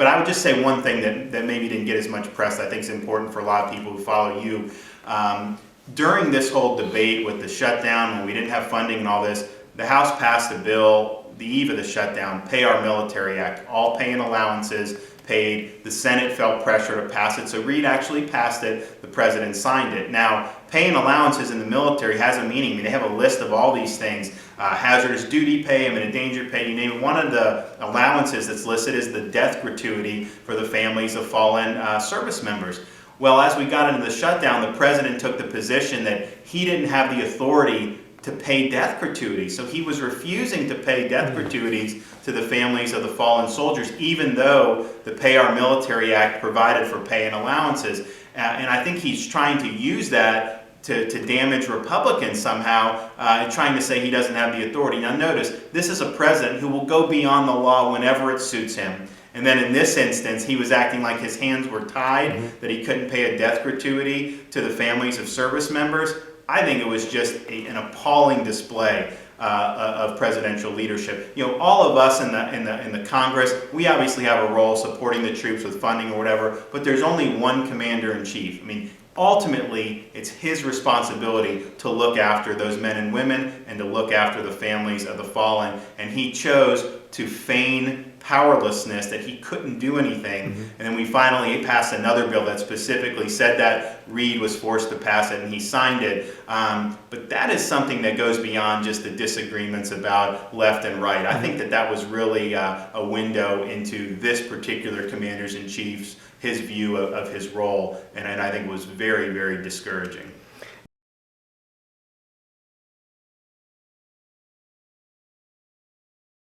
But I would just say one thing that maybe didn't get as much press that I think is important for a lot of people who follow you. During this whole debate with the shutdown, when we didn't have funding and all this, the House passed a bill the eve of the shutdown, Pay Our Military Act, all pay and allowances paid. The Senate felt pressure to pass it, so Reid actually passed it. The president signed it. Now, pay and allowances in the military has a meaning. I mean, they have a list of all these things. Hazardous duty pay, endangered pay, you name it. One of the allowances that's listed is the death gratuity for the families of fallen service members. Well, as we got into the shutdown, the president took the position that he didn't have the authority to pay death gratuities. So he was refusing to pay death gratuities to the families of the fallen soldiers, even though the Pay Our Military Act provided for pay and allowances. And I think he's trying to use that to damage Republicans somehow, trying to say he doesn't have the authority. Now notice, this is a president who will go beyond the law whenever it suits him. And then in this instance, he was acting like his hands were tied, that he couldn't pay a death gratuity to the families of service members. I think it was just an appalling display of presidential leadership. You know, all of us in the Congress, we obviously have a role supporting the troops with funding or whatever, but there's only one commander-in-chief. I mean, ultimately, it's his responsibility to look after those men and women and to look after the families of the fallen. And he chose to feign powerlessness, that he couldn't do anything. And then we finally passed another bill that specifically said that. Reid was forced to pass it and he signed it. But that is something that goes beyond just the disagreements about left and right. I think that was really a window into this particular commander-in-chief's, his view of his role, and I think was very, very discouraging.